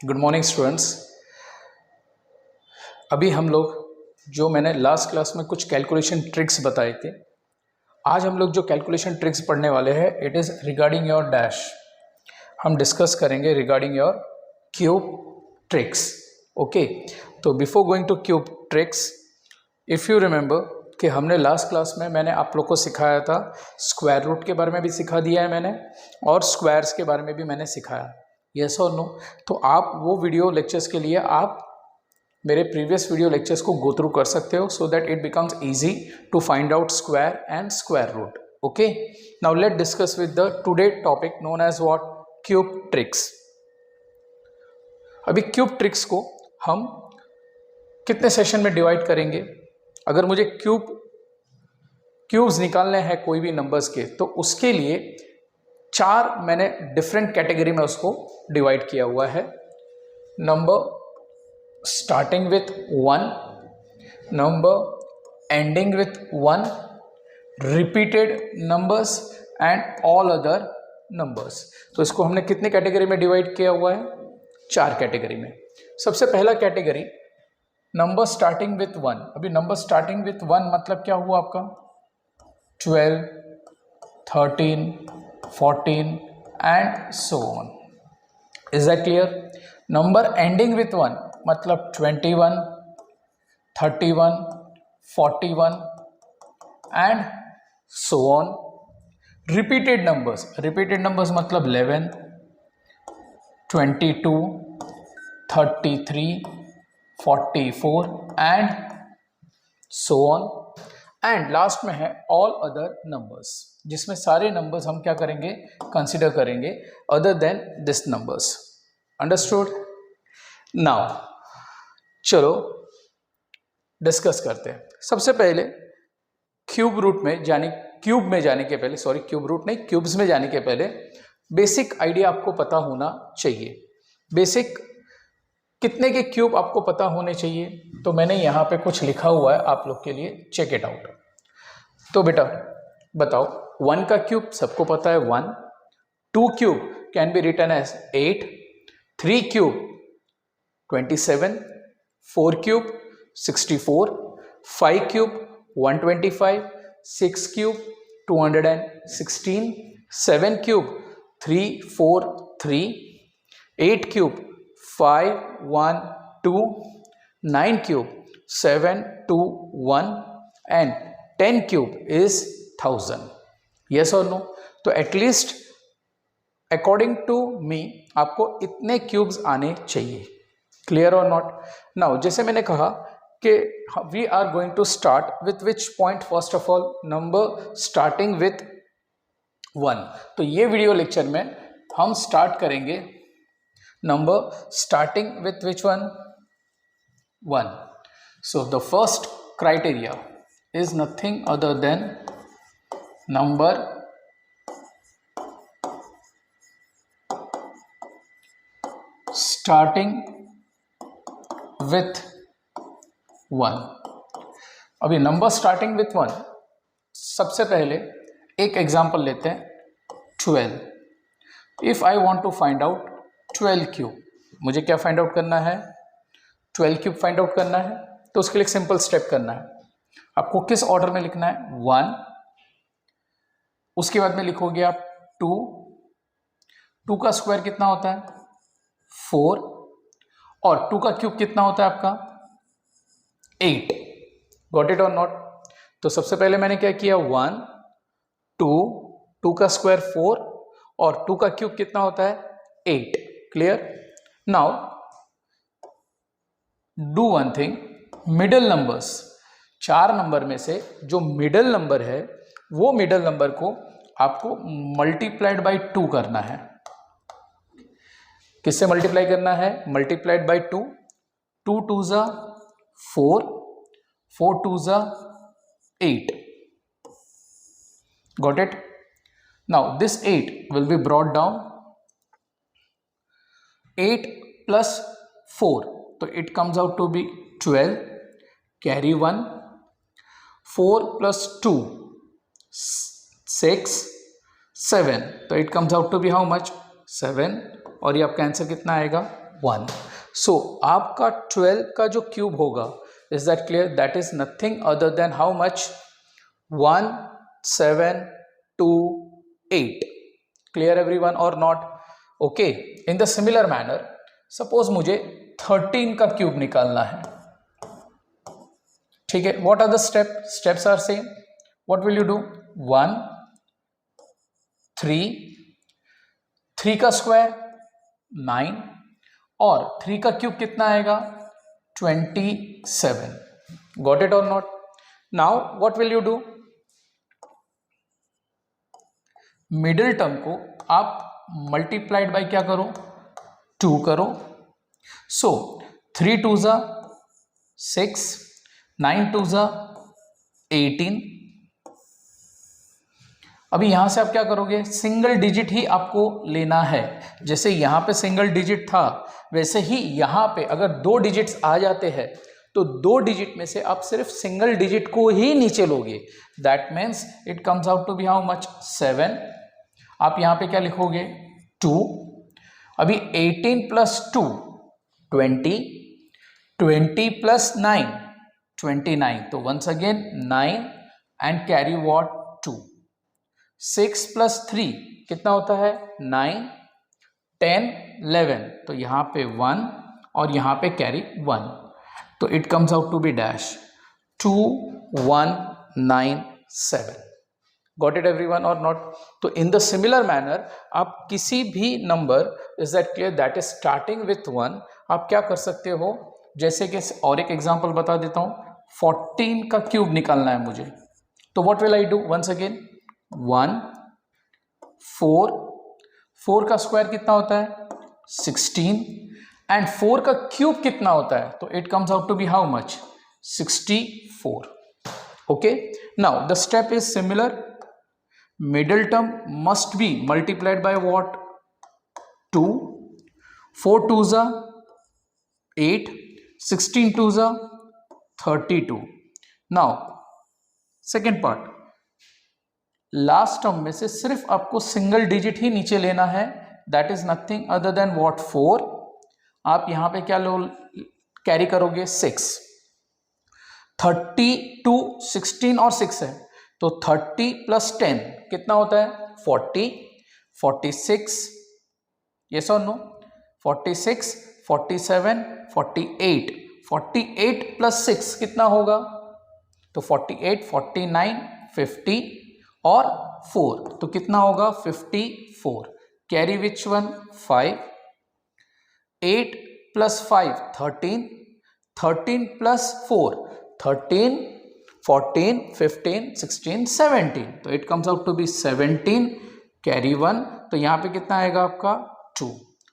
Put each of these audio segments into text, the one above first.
Good morning students. अभी हम लोग जो मैंने लास्ट क्लास में कुछ कैलकुलेशन ट्रिक्स बताए थे, आज हम लोग जो कैलकुलेशन ट्रिक्स पढ़ने वाले हैं it is regarding your dash. हम डिस्कस करेंगे regarding your cube tricks. Okay, तो before going to cube tricks, if you remember कि हमने लास्ट क्लास में मैंने आप लोग को सिखाया था, स्क्वायर रूट के बारे में भी सिखा दिया है मैंने और स्क्वायर्स के बारे में भी मैंने सिखाया, यस और नो। तो आप वो वीडियो लेक्चर्स के लिए आप मेरे प्रीवियस वीडियो लेक्चर्स को गो थ्रू कर सकते हो so that it becomes easy to find out square and square root. Okay, now let discuss with the today topic known as what, cube tricks. अभी cube tricks को हम कितने session में divide करेंगे? अगर मुझे क्यूब्स निकालने हैं कोई भी नंबर्स के, तो उसके लिए चार मैंने डिफरेंट कैटेगरी में उसको डिवाइड किया हुआ है। Number starting with 1, number ending with 1, repeated numbers and all other numbers. तो इसको हमने कितने कैटेगरी में डिवाइड किया हुआ है? 4 कैटेगरी में। सबसे पहला कैटेगरी नंबर स्टार्टिंग विथ 1। अभी नंबर स्टार्टिंग विथ 1 मतलब क्या हुआ आपका? 12, 13, 14 and so on. Is that clear? Number ending with 1 मतलब 21, 31, 41 and so on. Repeated numbers मतलब 11, 22, 33, 44 and so on. And last में है ऑल अदर नंबर्स, जिसमें सारे नंबर्स हम क्या करेंगे? कंसिडर करेंगे other than this numbers. Understood? Now चलो डिस्कस करते हैं। सबसे पहले क्यूब्स में जाने के पहले बेसिक आइडिया आपको पता होना चाहिए। बेसिक कितने के क्यूब आपको पता होने चाहिए? तो मैंने यहाँ पे कुछ लिखा हुआ है आप लोग के लिए, चेक इट आउट। तो बेटा बताओ, 1 का क्यूब सबको पता है 1, 2 cube can be written as 8, 3 cube 27, 4 cube 64, 5 cube 125, 6 cube 216, 7 cube 343, 8 cube 512, 9 cube 721 and 10 cube is 1000। yes or no? तो एटलीस्ट अकॉर्डिंग टू मी आपको इतने क्यूब्स आने चाहिए। क्लियर और नॉट? नाउ जैसे मैंने कहा कि we are going to start with which point? First of all number starting with 1। तो ये वीडियो लेक्चर में हम स्टार्ट करेंगे number starting with which one? 1। So the first criteria is nothing other than number starting with 1। अभी number starting with 1, सबसे पहले एक example लेते हैं, 12। If I want to find out 12 cube, मुझे क्या फाइंड आउट करना है? 12 क्यूब फाइंड आउट करना है। तो उसके लिए एक सिंपल स्टेप करना है। आपको किस ऑर्डर में लिखना है? 1, उसके बाद में लिखोगे आप 2, 2 का स्क्वायर कितना होता है? 4, और 2 का क्यूब कितना होता है आपका? 8। गॉट इट और नॉट? तो सबसे पहले मैंने क्या किया? 1, 2, 2 का स्क्वायर 4 और 2 का क्यूब कितना होता है? 8। Clear? Now do one thing, middle numbers, 4 number में से जो मिडल नंबर है वो मिडल नंबर को आपको मल्टीप्लाइड बाई 2 करना है। किससे मल्टीप्लाई करना है? Multiplied by 2। 2 2 जा 4, 4 2 जा 8। Got it? Now this 8 will be brought down, 8 plus 4, तो it comes out to be 12, carry 1, 4 plus 2 6, 7, तो it comes out to be how much? 7। और ये आपका आंसर कितना आएगा? 1. सो आपका 12 का जो क्यूब होगा, is that clear? That is nothing other than how much? 1 7 2 8. Clear everyone और not? Okay, in the similar manner suppose मुझे 13 का क्यूब निकालना है, ठीक है? What are the steps are same. What will you do? 1 3 का square 9 और 3 का क्यूब कितना आएगा? 27. गॉट इट और not? Now what will you do? Middle term को आप मल्टीप्लाइड बाय क्या करो? 2 करो. सो 3 2 ज़ा 6, 9 2 ज़ा 18. अभी यहां से आप क्या करोगे? सिंगल डिजिट ही आपको लेना है. जैसे यहां पे सिंगल डिजिट था, वैसे ही यहां पे अगर 2 डिजिट्स आ जाते हैं तो 2 डिजिट में से आप सिर्फ सिंगल डिजिट को ही नीचे लोगे. That means it comes out to be how much? 7. आप यहां पे क्या लिखोगे? 2. अभी 18 प्लस 2 20, 20 प्लस 9 29. तो once again 9 and carry what? 2. 6 plus 3 कितना होता है? 9, 10 11. तो यहां पे 1 और यहां पे कैरी 1. तो it comes out to be dash 2 1 9 7. Got it everyone और नॉट? तो इन द सिमिलर मैनर आप किसी भी number, is that clear, that is starting with 1, आप क्या कर सकते हो? जैसे कि और एक एग्जांपल बता देता हूं. 14 का क्यूब निकालना है मुझे. तो what will I do? Once again 1 4. 4 का स्क्वायर कितना होता है? 16. एंड 4 का क्यूब कितना होता है? तो it comes out to be how much? 64. Okay, now the step is similar. Middle term must be multiplied by what? 2. 4 2 ज़ा 8, 16 2 ज़ा 32. Now second part, last term में से सिर्फ आपको सिंगल डिजिट ही नीचे लेना है. That is nothing other then what? 4. आप यहां पे क्या लो कैरी करोगे? 6. 32 16 और 6 है, तो 30 प्लस 10 कितना होता है? 40. 46, यस और नो? 46 47 48. 48 प्लस 6 कितना होगा? तो 48 49 50 और 4, तो कितना होगा? 54. Carry which one? 5. 8 plus 5 13. 13 plus 4 13. 14 15 16 17. तो it comes out to be 17. Carry 1. तो यहां पे कितना आएगा आपका? 2.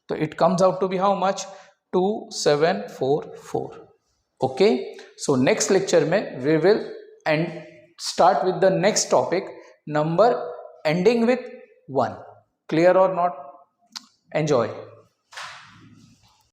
तो it comes out to be how much? 2744. Okay, so next lecture में we will and start with the next topic, number ending with 1. Clear और नॉट? एंजॉय.